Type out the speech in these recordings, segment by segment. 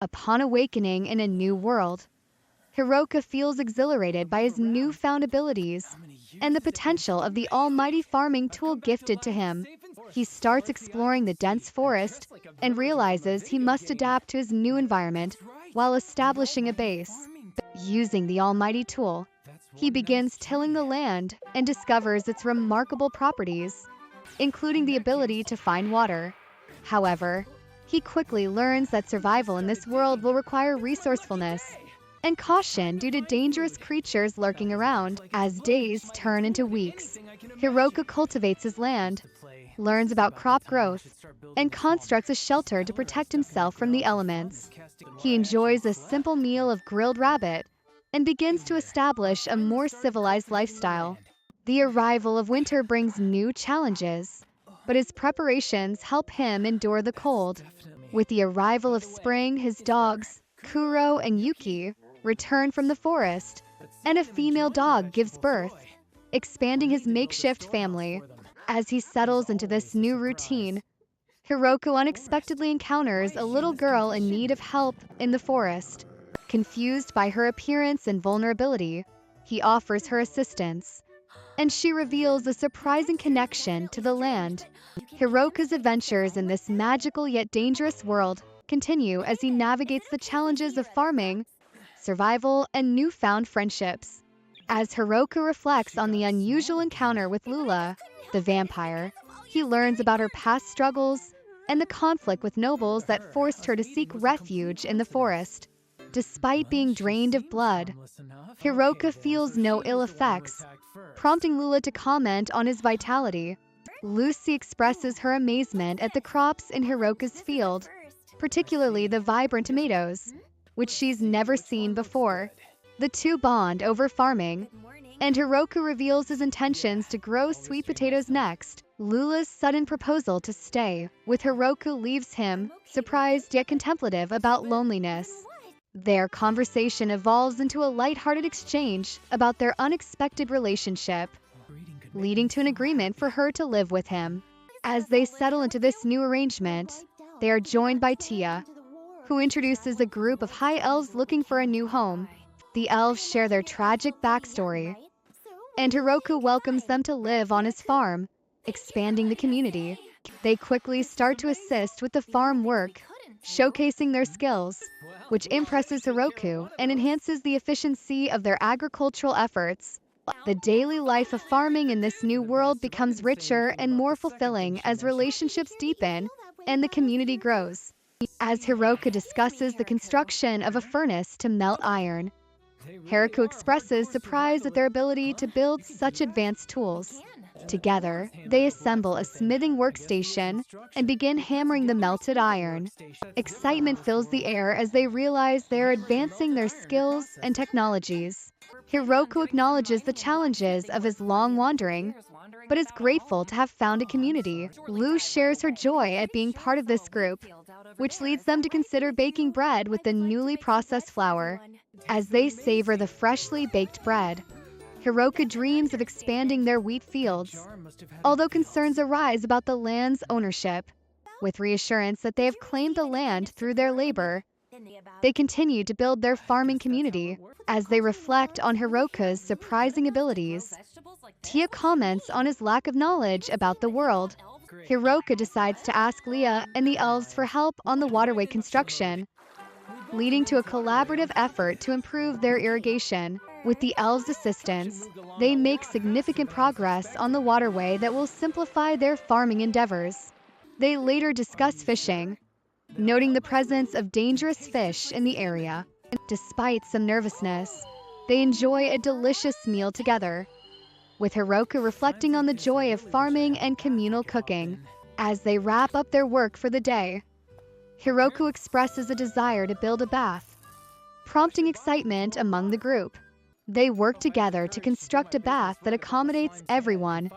Upon awakening in a new world, Hiroka feels exhilarated by his newfound abilities and the potential of the almighty farming tool gifted to him. He starts exploring the dense forest and realizes he must adapt to his new environment while establishing a base. Using the almighty tool, he begins tilling the land and discovers its remarkable properties, including the ability to find water. However, he quickly learns that survival in this world will require resourcefulness and caution due to dangerous creatures lurking around. As days turn into weeks, Hiroka cultivates his land, learns about crop growth, and constructs a shelter to protect himself from the elements. He enjoys a simple meal of grilled rabbit and begins to establish a more civilized lifestyle. The arrival of winter brings new challenges, but his preparations help him endure the cold. With the arrival of spring, his dogs, Kuro and Yuki, return from the forest, and a female dog gives birth, expanding his makeshift family. As he settles into this new routine, Hiroka unexpectedly encounters a little girl in need of help in the forest. Confused by her appearance and vulnerability, he offers her assistance, and she reveals a surprising connection to the land. Hiroka's adventures in this magical yet dangerous world continue as he navigates the challenges of farming, survival, and newfound friendships. As Hiroka reflects on the unusual encounter with Lula, the vampire, he learns about her past struggles and the conflict with nobles that forced her to seek refuge in the forest. Despite being drained of blood, Hiroka feels no ill effects, prompting Lula to comment on his vitality. Lucy expresses her amazement at the crops in Hiroka's field, particularly the vibrant tomatoes, which she's never seen before. The two bond over farming, and Hiroka reveals his intentions to grow sweet potatoes next. Lula's sudden proposal to stay with Hiroka leaves him surprised yet contemplative about loneliness. Their conversation evolves into a lighthearted exchange about their unexpected relationship, leading to an agreement for her to live with him. As they settle into this new arrangement, they are joined by Tia, who introduces a group of high elves looking for a new home. The elves share their tragic backstory, and Hiroka welcomes them to live on his farm, expanding the community. They quickly start to assist with the farm work, showcasing their skills, which impresses Hiroka and enhances the efficiency of their agricultural efforts. The daily life of farming in this new world becomes richer and more fulfilling as relationships deepen and the community grows. As Hiroka discusses the construction of a furnace to melt iron, Hiroka expresses surprise at their ability to build such advanced tools. Together, they assemble a smithing workstation and begin hammering the melted iron. Excitement fills the air as they realize they are advancing their skills and technologies. Hiroka acknowledges the challenges of his long wandering, but is grateful to have found a community. Lu shares her joy at being part of this group, which leads them to consider baking bread with the newly processed flour. As they savor the freshly baked bread, Hiroka dreams of expanding their wheat fields, although concerns arise about the land's ownership. With reassurance that they have claimed the land through their labor, they continue to build their farming community. As they reflect on Hiroka's surprising abilities, Tia comments on his lack of knowledge about the world. Hiroka decides to ask Leah and the elves for help on the waterway construction, leading to a collaborative effort to improve their irrigation. With the elves' assistance, they make significant progress on the waterway that will simplify their farming endeavors. They later discuss fishing, noting the presence of dangerous fish in the area. Despite some nervousness, they enjoy a delicious meal together, with Hiroka reflecting on the joy of farming and communal cooking. As they wrap up their work for the day, Hiroka expresses a desire to build a bath, prompting excitement among the group. They work together to construct a bath that accommodates everyone,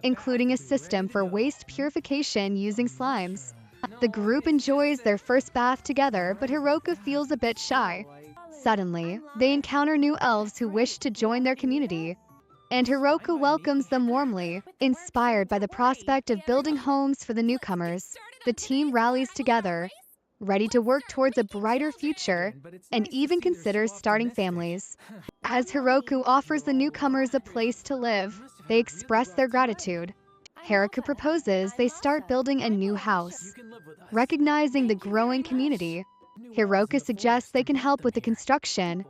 including a system for waste purification using slimes. The group enjoys their first bath together, but Hiroka feels a bit shy. Suddenly, they encounter new elves who wish to join their community, and Hiroka welcomes them warmly. Inspired by the prospect of building homes for the newcomers, the team rallies together, ready to work towards a brighter future, and even considers starting families. As Hiroku offers the newcomers a place to live, they express their gratitude. Haruka proposes they start building a new house. Recognizing the growing community, Hiroka suggests they can help with the construction,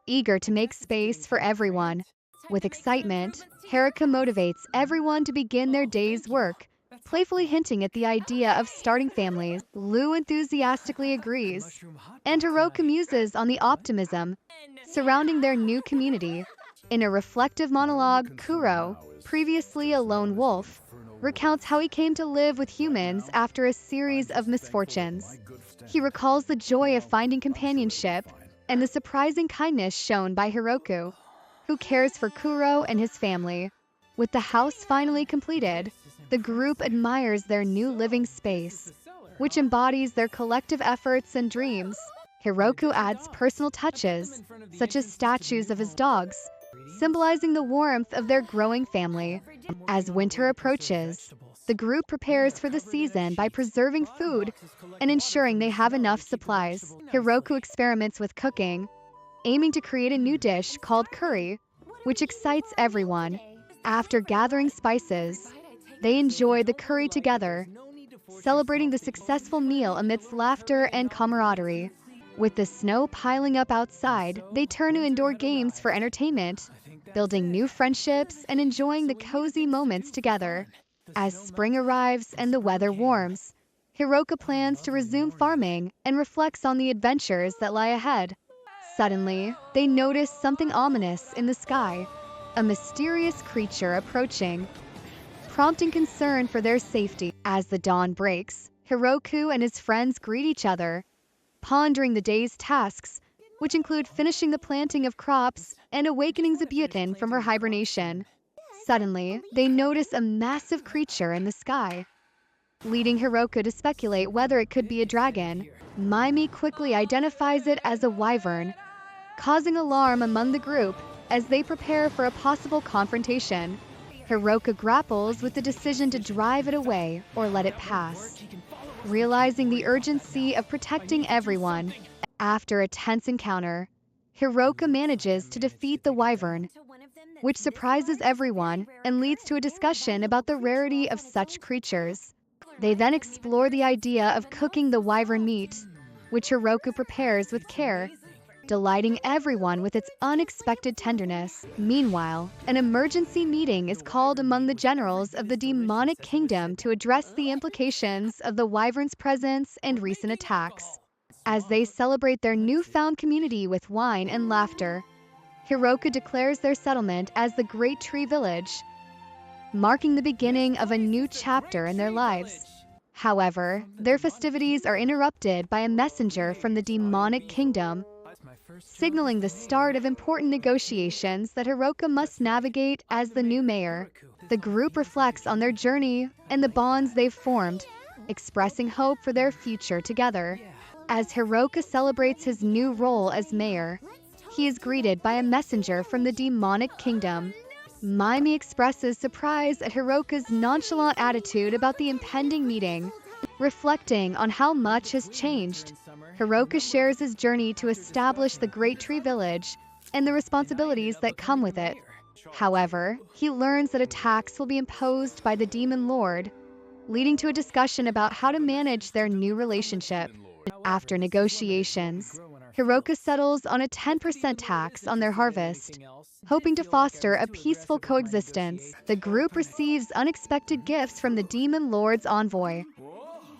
eager to make space for everyone. With excitement, Haruka motivates everyone to begin their day's work, playfully hinting at the idea of starting families. Lou enthusiastically agrees, and Hiroka muses on the optimism surrounding their new community. In a reflective monologue, Kuro, previously a lone wolf, recounts how he came to live with humans after a series of misfortunes. He recalls the joy of finding companionship and the surprising kindness shown by Hiroku, who cares for Kuro and his family. With the house finally completed, the group admires their new living space, which embodies their collective efforts and dreams. Hiroku adds personal touches, such as statues of his dogs, symbolizing the warmth of their growing family. As winter approaches, the group prepares for the season by preserving food and ensuring they have enough supplies. Hiroku experiments with cooking, aiming to create a new dish called curry, which excites everyone. After gathering spices, they enjoy the curry together, celebrating the successful meal amidst laughter and camaraderie. With the snow piling up outside, they turn to indoor games for entertainment, building new friendships and enjoying the cozy moments together. As spring arrives and the weather warms, Hiroka plans to resume farming and reflects on the adventures that lie ahead. Suddenly, they notice something ominous in the sky, a mysterious creature approaching, prompting concern for their safety. As the dawn breaks, Hiroku and his friends greet each other, pondering the day's tasks, which include finishing the planting of crops and awakening Zabutin from her hibernation. Suddenly, they notice a massive creature in the sky, leading Hiroka to speculate whether it could be a dragon. Maimi quickly identifies it as a wyvern, causing alarm among the group as they prepare for a possible confrontation. Hiroka grapples with the decision to drive it away or let it pass, realizing the urgency of protecting everyone. After a tense encounter, Hiroka manages to defeat the wyvern, which surprises everyone and leads to a discussion about the rarity of such creatures. They then explore the idea of cooking the wyvern meat, which Hiroku prepares with care, delighting everyone with its unexpected tenderness. Meanwhile, an emergency meeting is called among the generals of the demonic kingdom to address the implications of the wyvern's presence and recent attacks. As they celebrate their newfound community with wine and laughter, Hiroka declares their settlement as the Great Tree Village, marking the beginning of a new chapter in their lives. However, their festivities are interrupted by a messenger from the demonic kingdom, signaling the start of important negotiations that Hiroka must navigate as the new mayor. The group reflects on their journey and the bonds they've formed, expressing hope for their future together. As Hiroka celebrates his new role as mayor, he is greeted by a messenger from the demonic kingdom. Maimi expresses surprise at Hiroka's nonchalant attitude about the impending meeting, reflecting on how much has changed. Hiroka shares his journey to establish the Great Tree Village and the responsibilities that come with it. However, he learns that attacks will be imposed by the Demon Lord, leading to a discussion about how to manage their new relationship. After negotiations, Hiroka settles on a 10% tax on their harvest, hoping to foster a peaceful coexistence. The group receives unexpected gifts from the Demon Lord's envoy,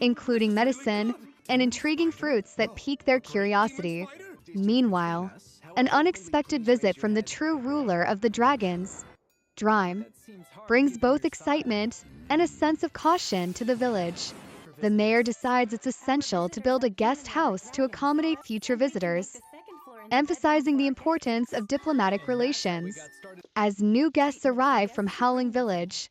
including medicine and intriguing fruits that pique their curiosity. Meanwhile, an unexpected visit from the true ruler of the dragons, Drime, brings both excitement and a sense of caution to the village. The mayor decides it's essential to build a guest house to accommodate future visitors, emphasizing the importance of diplomatic relations. As new guests arrive from Howling Village,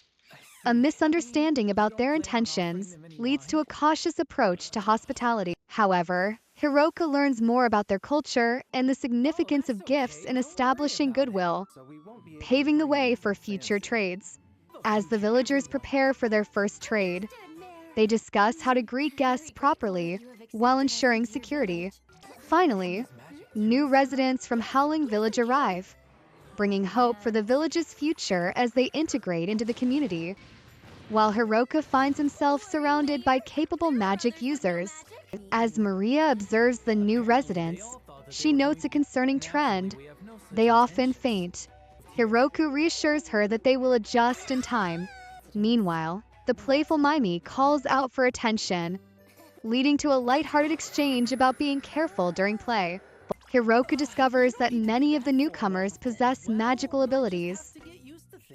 a misunderstanding about their intentions leads to a cautious approach to hospitality. However, Hiroka learns more about their culture and the significance of gifts in establishing goodwill, paving the way for future trades. As the villagers prepare for their first trade, They discuss how to greet guests properly while ensuring security. Finally, new residents from Howling Village arrive, bringing hope for the village's future as they integrate into the community. While Hiroka finds himself surrounded by capable magic users. As Maria observes the new residents, she notes a concerning trend. They often faint. Hiroku reassures her that they will adjust in time. Meanwhile, the playful Mimi calls out for attention, leading to a lighthearted exchange about being careful during play. Hiroku discovers that many of the newcomers possess magical abilities,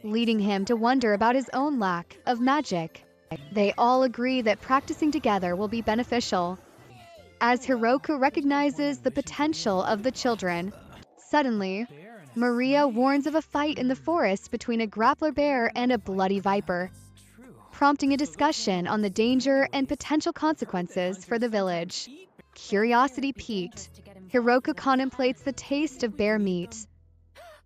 leading him to wonder about his own lack of magic. They all agree that practicing together will be beneficial. As Hiroku recognizes the potential of the children, suddenly, Maria warns of a fight in the forest between a grappler bear and a bloody viper, prompting a discussion on the danger and potential consequences for the village. Curiosity piqued, Hiroku contemplates the taste of bear meat.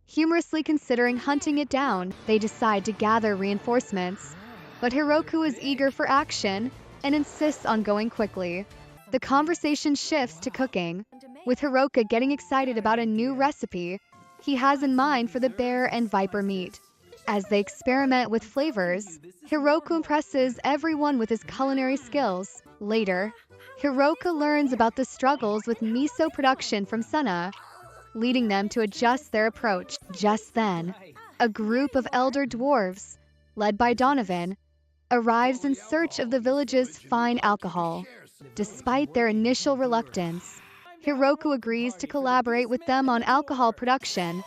Humorously considering hunting it down, they decide to gather reinforcements. But Hiroku is eager for action and insists on going quickly. The conversation shifts to cooking, with Hiroka getting excited about a new recipe he has in mind for the bear and viper meat. As they experiment with flavors, Hiroka impresses everyone with his culinary skills. Later, Hiroka learns about the struggles with miso production from Senna, leading them to adjust their approach. Just then, a group of elder dwarves, led by Donovan, arrives in search of the village's fine alcohol. Despite their initial reluctance, Hiroku agrees to collaborate with them on alcohol production,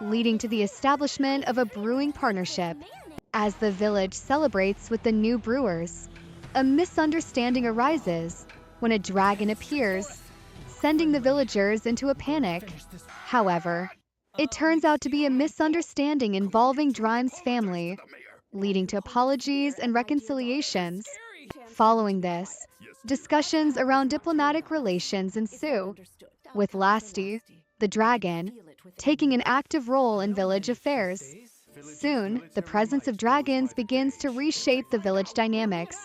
leading to the establishment of a brewing partnership. As the village celebrates with the new brewers, a misunderstanding arises when a dragon appears, sending the villagers into a panic. However, it turns out to be a misunderstanding involving Drime's family, leading to apologies and reconciliations. Following this, discussions around diplomatic relations ensue, with Lasti, the dragon, taking an active role in village affairs. Soon, the presence of dragons begins to reshape the village dynamics,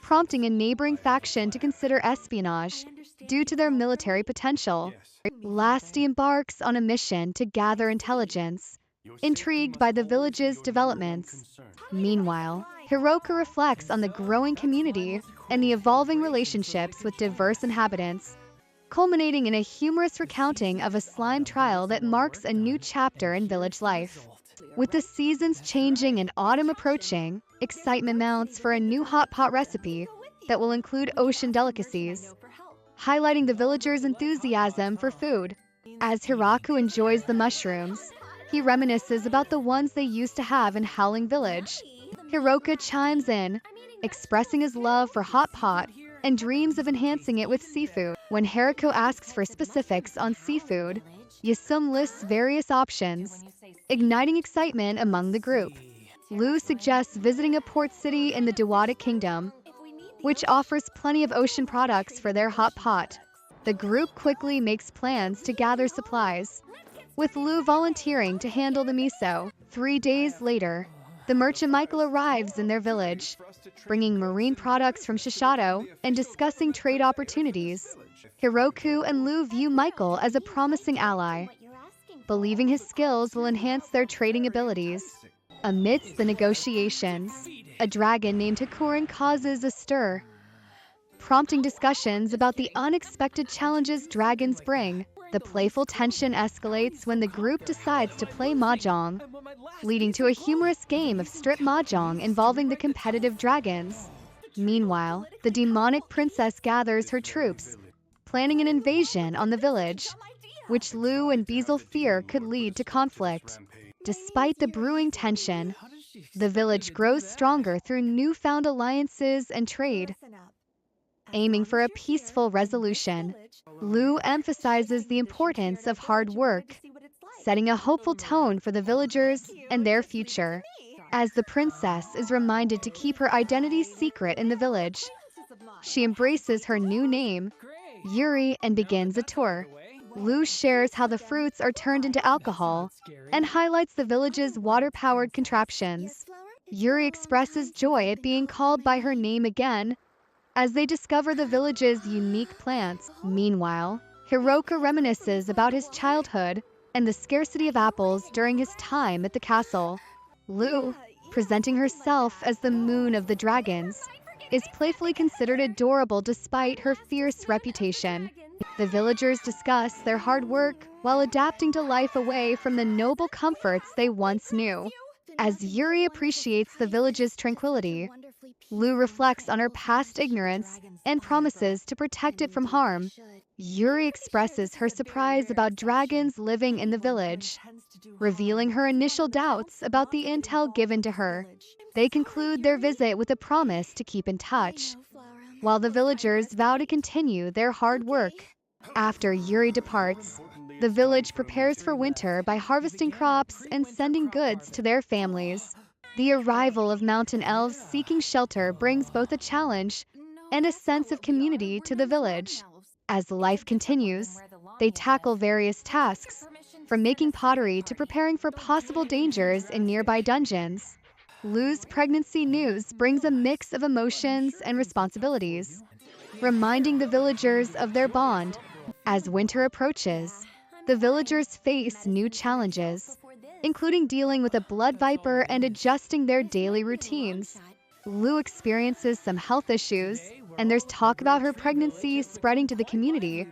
prompting a neighboring faction to consider espionage due to their military potential. Lasti embarks on a mission to gather intelligence, intrigued by the village's developments. Meanwhile, Hiroka reflects on the growing community and the evolving relationships with diverse inhabitants, culminating in a humorous recounting of a slime trial that marks a new chapter in village life. With the seasons changing and autumn approaching, excitement mounts for a new hot pot recipe that will include ocean delicacies, highlighting the villagers' enthusiasm for food. As Hiroku enjoys the mushrooms, he reminisces about the ones they used to have in Howling Village. Hiroka chimes in, expressing his love for hot pot and dreams of enhancing it with seafood. When Haruko asks for specifics on seafood, Yasum lists various options, igniting excitement among the group. Lu suggests visiting a port city in the Dewata Kingdom, which offers plenty of ocean products for their hot pot. The group quickly makes plans to gather supplies, with Lu volunteering to handle the miso. 3 days later, the merchant Michael arrives in their village, bringing marine products from Shishido and discussing trade opportunities. Hiroku and Lu view Michael as a promising ally, believing his skills will enhance their trading abilities. Amidst the negotiations, a dragon named Hakurin causes a stir, prompting discussions about the unexpected challenges dragons bring. The playful tension escalates when the group decides to play mahjong, leading to a humorous game of strip mahjong involving the competitive dragons. Meanwhile, the demonic princess gathers her troops, planning an invasion on the village, which Lu and Bezel fear could lead to conflict. Despite the brewing tension, the village grows stronger through newfound alliances and trade. Aiming for a peaceful resolution, Lu emphasizes the importance of hard work, setting a hopeful tone for the villagers and their future. As the princess is reminded to keep her identity secret in the village, she embraces her new name, Yuri, and begins a tour. Lu shares how the fruits are turned into alcohol and highlights the village's water-powered contraptions. Yuri expresses joy at being called by her name again as they discover the village's unique plants. Meanwhile, Hiroka reminisces about his childhood and the scarcity of apples during his time at the castle. Lu, presenting herself as the moon of the dragons, is playfully considered adorable despite her fierce reputation. The villagers discuss their hard work while adapting to life away from the noble comforts they once knew. As Yuri appreciates the village's tranquility, Lu reflects on her past ignorance and promises to protect it from harm. Yuri expresses her surprise about dragons living in the village, revealing her initial doubts about the intel given to her. They conclude their visit with a promise to keep in touch, while the villagers vow to continue their hard work. After Yuri departs, the village prepares for winter by harvesting crops and sending goods to their families. The arrival of mountain elves seeking shelter brings both a challenge and a sense of community to the village. As life continues, they tackle various tasks, from making pottery to preparing for possible dangers in nearby dungeons. Lu's pregnancy news brings a mix of emotions and responsibilities, reminding the villagers of their bond. As winter approaches, the villagers face new challenges, including dealing with a blood viper and adjusting their daily routines. Lu experiences some health issues, and there's talk about her pregnancy spreading to the community,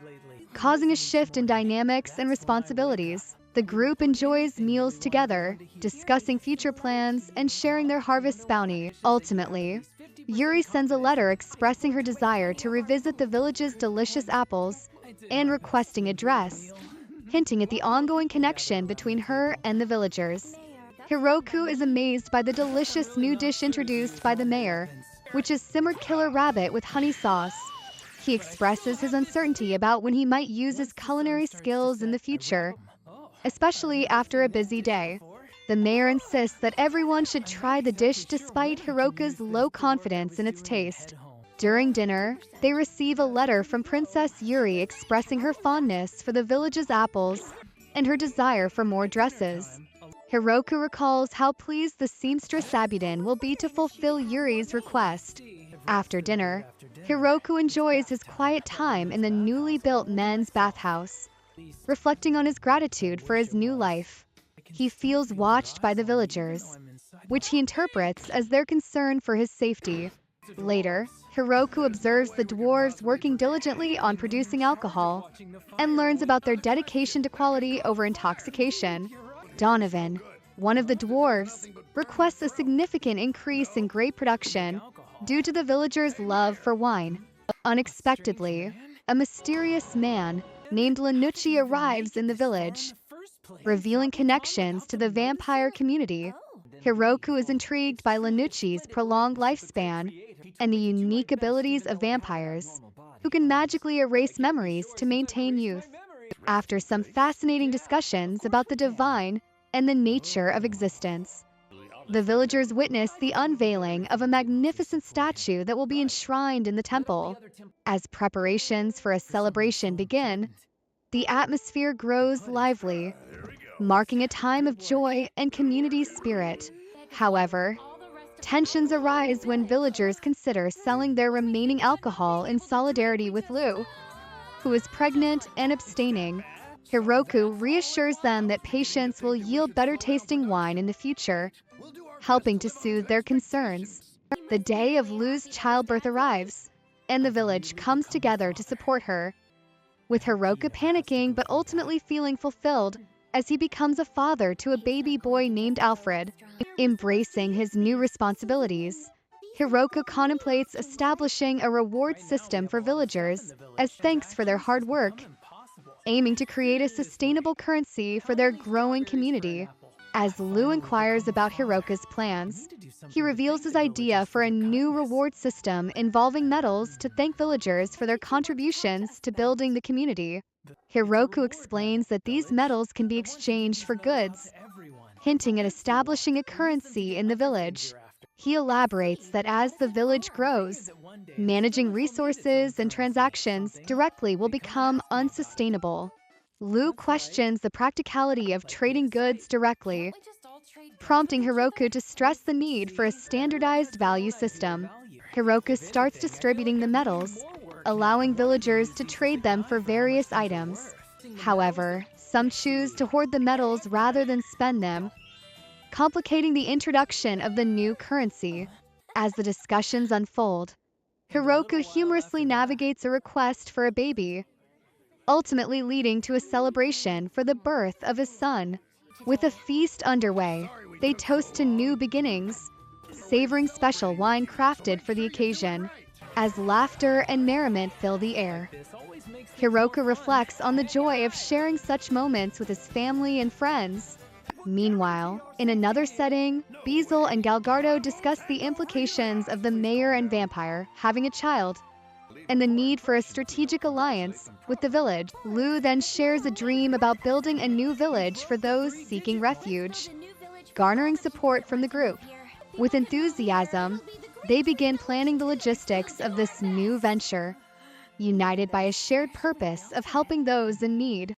causing a shift in dynamics and responsibilities. The group enjoys meals together, discussing future plans and sharing their harvest bounty. Ultimately, Yuri sends a letter expressing her desire to revisit the village's delicious apples and requesting a dress, hinting at the ongoing connection between her and the villagers. Hiroku is amazed by the delicious new dish introduced by the mayor, which is simmered killer rabbit with honey sauce. He expresses his uncertainty about when he might use his culinary skills in the future, especially after a busy day. The mayor insists that everyone should try the dish despite Hiroka's low confidence in its taste. During dinner, they receive a letter from Princess Yuri expressing her fondness for the village's apples and her desire for more dresses. Hiroku recalls how pleased the seamstress Sabuden will be to fulfill Yuri's request. After dinner, Hiroku enjoys his quiet time in the newly built men's bathhouse, reflecting on his gratitude for his new life. He feels watched by the villagers, which he interprets as their concern for his safety. Later, Hiroku observes the dwarves working diligently on producing alcohol and learns about their dedication to quality over intoxication. Donovan, one of the dwarves, requests a significant increase in grape production due to the villagers' love for wine. Unexpectedly, a mysterious man named Lanucci arrives in the village, revealing connections to the vampire community. Hiroku is intrigued by Lanucci's prolonged lifespan and the unique abilities of vampires, who can magically erase memories to maintain youth. After some fascinating discussions about the divine and the nature of existence, the villagers witness the unveiling of a magnificent statue that will be enshrined in the temple. As preparations for a celebration begin, the atmosphere grows lively, marking a time of joy and community spirit. However, tensions arise when villagers consider selling their remaining alcohol in solidarity with Lu, who is pregnant and abstaining. Hiroku reassures them that patience will yield better tasting wine in the future, helping to soothe their concerns. The day of Lu's childbirth arrives, and the village comes together to support her, with Hiroka panicking but ultimately feeling fulfilled as he becomes a father to a baby boy named Alfred. Embracing his new responsibilities, Hiroka contemplates establishing a reward system for villagers as thanks for their hard work, aiming to create a sustainable currency for their growing community. As Lu inquires about Hiroka's plans, he reveals his idea for a new reward system involving medals to thank villagers for their contributions to building the community. Hiroku explains that these medals can be exchanged for goods, hinting at establishing a currency in the village. He elaborates that as the village grows, managing resources and transactions directly will become unsustainable. Lu questions the practicality of trading goods directly, prompting Hiroku to stress the need for a standardized value system. Hiroku starts distributing the medals, allowing villagers to trade them for various items. However, some choose to hoard the medals rather than spend them, complicating the introduction of the new currency. As the discussions unfold, Hiroku humorously navigates a request for a baby, ultimately leading to a celebration for the birth of his son. With a feast underway, they toast to new beginnings, savoring special wine crafted for the occasion. As laughter and merriment fill the air, Hiroku reflects on the joy of sharing such moments with his family and friends. Meanwhile, in another setting, Beazle and Galgardo discuss the implications of the mayor and vampire having a child, and the need for a strategic alliance with the village. Lou then shares a dream about building a new village for those seeking refuge, garnering support from the group. With enthusiasm, they begin planning the logistics of this new venture, united by a shared purpose of helping those in need.